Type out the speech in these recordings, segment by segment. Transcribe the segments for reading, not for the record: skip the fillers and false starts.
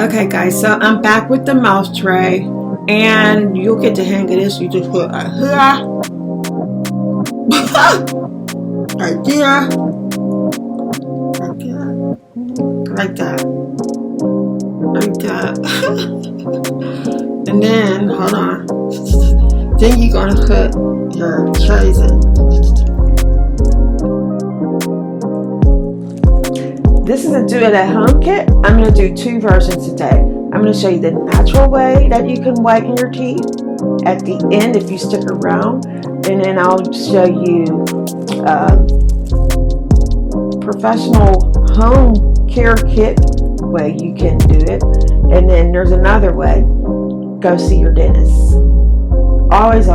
Okay guys, so I'm back with the mouth tray and you'll get the hang of this. You just put a here, right there, right there, like that, like that. And then, hold on. Then you're gonna put your trays in. This is a do it at home kit. I'm going to do two versions today. I'm going to show you the natural way that you can whiten your teeth at the end if you stick around, and then I'll show you professional home care kit way you can do it, and then there's another way. Go see your dentist. Always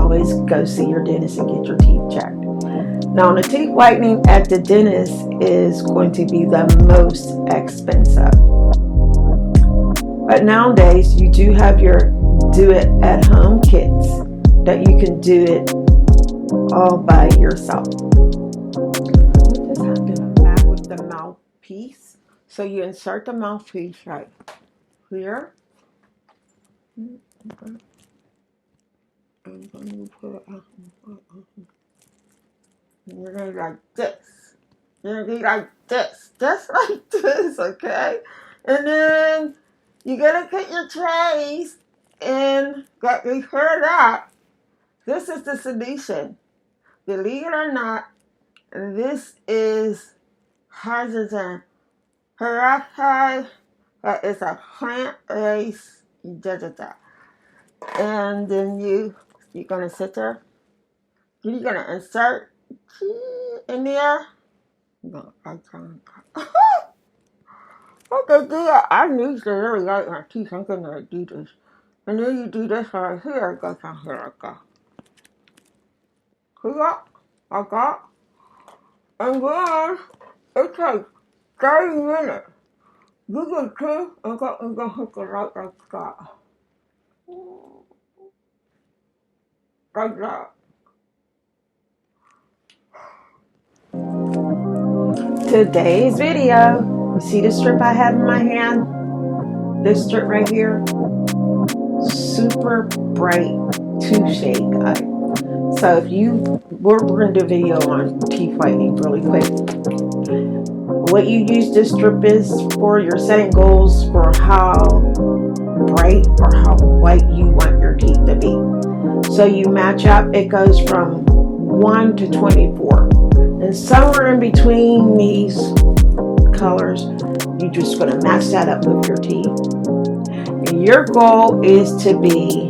go see your dentist and get your teeth checked. Now, the teeth whitening at the dentist is going to be the most expensive. But nowadays, you do have your do-it-at-home kits that you can do it all by yourself. You just have to come back with the mouthpiece. So you insert the mouthpiece right here. And then you put it out. You're going to be like this. You're going to be like this. Just like this, okay? And then you're going to put your trays in. But before that, this is the solution. Believe it or not, this is hydrogen peroxide. That is a plant-based digital. And then you're going to sit there. You're going to insert in there. No, I can't. Okay, dear, I need to really like my teeth. I'm gonna do this. And then you do this right here. It goes down here like that. See that? Like that. And then it takes 30 minutes. You get teeth and go hook it right like that. Like that. Today's video, you see the strip I have in my hand? This strip right here, super bright tooth shade guide. So if we're going to do a video on teeth whitening really quick. What you use this strip is for your setting goals for how bright or how white you want your teeth to be. So you match up, it goes from 1 to 24. And somewhere in between these colors, you're just going to match that up with your teeth. And your goal is to be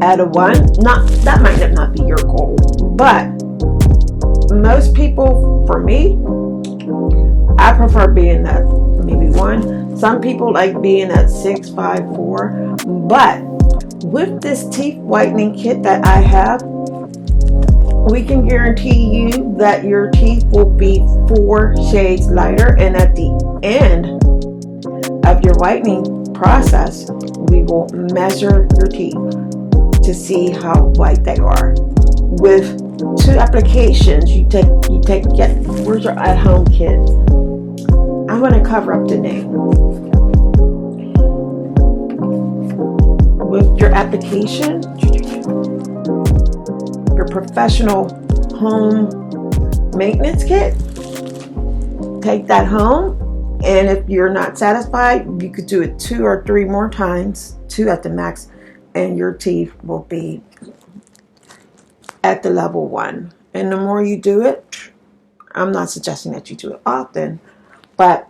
at a 1. That might not be your goal, but most people, for me, I prefer being at maybe 1. Some people like being at 6, 5, 4. But with this teeth whitening kit that I have, we can guarantee you that your teeth will be 4 shades lighter, and at the end of your whitening process, we will measure your teeth to see how white they are. With 2 applications, where's your at-home kit? I'm going to cover up the name. With your application, your professional home maintenance kit, take that home, and if you're not satisfied, you could do it 2 or 3 more times, 2 at the max, and your teeth will be at the level 1. And the more you do it, I'm not suggesting that you do it often, but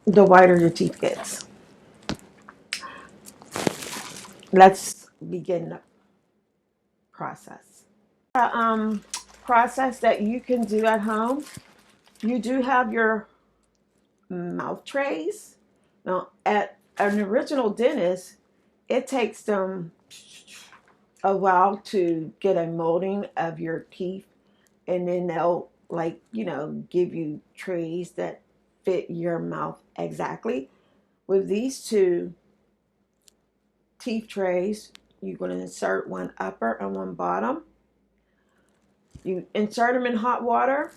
the whiter your teeth gets. Let's begin the process. Process that you can do at home. You do have your mouth trays. Now, at an original dentist, it takes them a while to get a molding of your teeth, and then they'll give you trays that fit your mouth exactly. With these 2 teeth trays, you're going to insert one upper and one bottom. You insert them in hot water,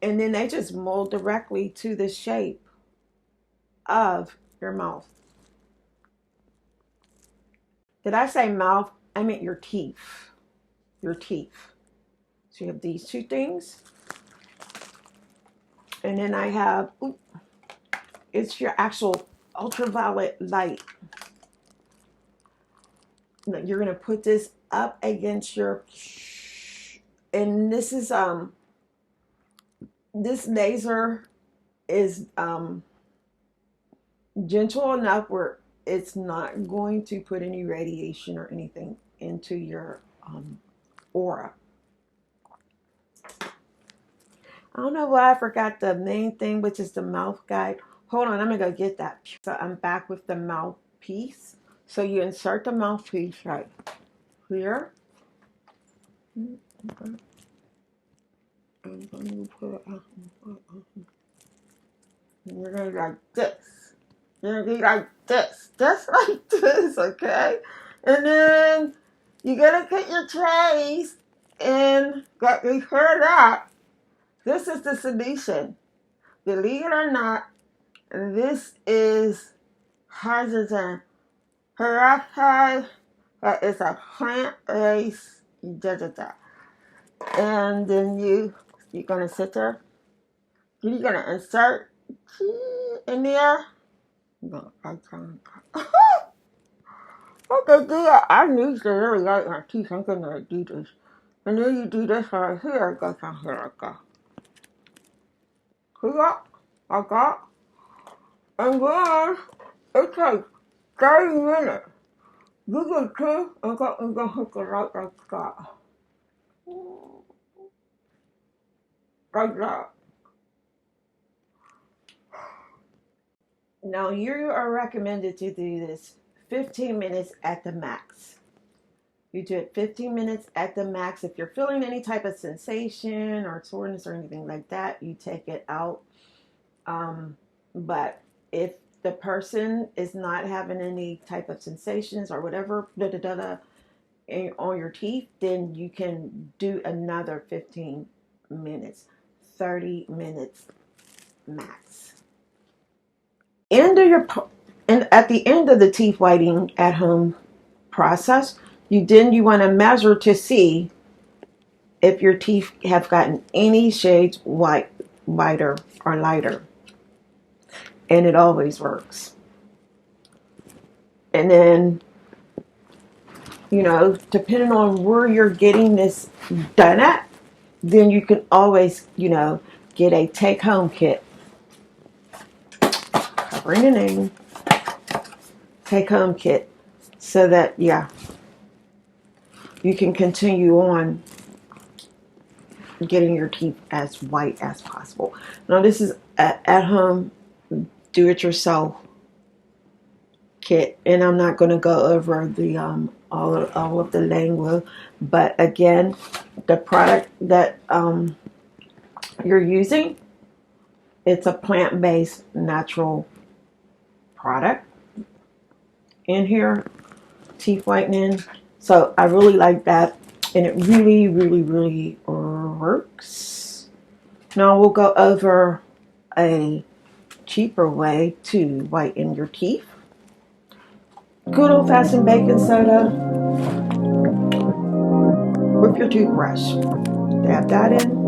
and then they just mold directly to the shape of your mouth. Did I say mouth? I meant your teeth. Your teeth. So you have these two things. And then I have, it's your actual ultraviolet light. You're going to put this up against your, and this is, this laser is gentle enough where it's not going to put any radiation or anything into your aura. I don't know why I forgot the main thing, which is the mouth guide. Hold on, I'm gonna go get that. So I'm back with the mouthpiece. So you insert the mouthpiece right here. And then you put it you're gonna be like this. You're gonna be like this. Just like this, okay? And then you're gonna put your trays and got me heard that. This is the solution. Believe it or not, this is hydrogen peroxide. That is a plant-based da. And then you're gonna sit there. You're gonna insert in there. No, I can't. Okay, dear, I need to really like my teeth. I'm gonna do this. And then you do this right here. Go down here like that. See that? Like that. And then it takes 30 minutes. You get teeth and go hook it right like that. Like that. Now you are recommended to do this 15 minutes at the max. You do it 15 minutes at the max. If you're feeling any type of sensation or soreness or anything like that, you take it out. But if the person is not having any type of sensations or whatever on your teeth, then you can do another 15 minutes, 30 minutes max. And at the end of the teeth whitening at home process, you want to measure to see if your teeth have gotten any shades whiter or lighter. And it always works. And then, depending on where you're getting this done at, then you can always, get a take-home kit. Covering the name. Take-home kit. So that, you can continue on getting your teeth as white as possible. Now, this is at home do-it-yourself kit, and I'm not going to go over the all of the language, but again, the product that you're using, it's a plant-based natural product in here, teeth whitening. So I really like that, and it really, really, really works. Now we'll go over a cheaper way to whiten your teeth. Good old-fashioned baking soda with your toothbrush. Dab that in.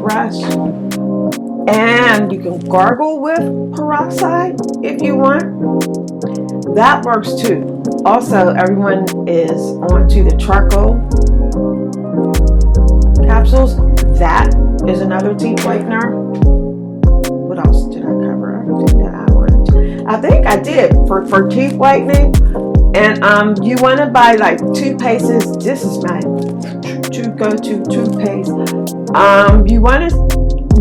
Brush. And you can gargle with peroxide if you want. That works too. Also, everyone is onto the charcoal capsules. That is another teeth whitener. What else did I cover? Everything that I wanted to. I think I did for teeth whitening. And you want to buy like toothpastes. This is my go-to toothpaste. You want to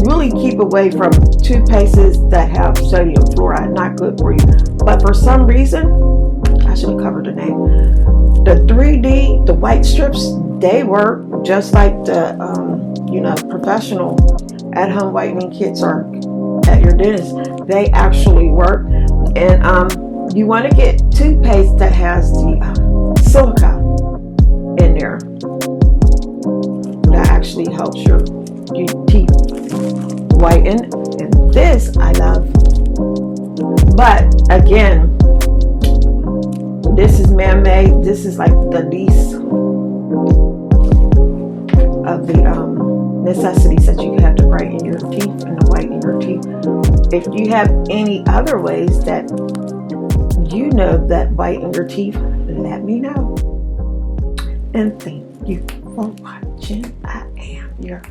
really keep away from toothpastes that have sodium fluoride. Not good for you. But for some reason, I should have covered the name. The 3D, the white strips, they work just like the professional at-home whitening kits are at your dentist. They actually work. And you want to get toothpaste that has the silica in there. That actually helps your teeth whiten. And this I love. But again, this is man-made. This is like the least of the necessities that you have to brighten your teeth and to whiten your teeth. If you have any other ways that you know that whiten your teeth, let me know. And thank you for watching. I am your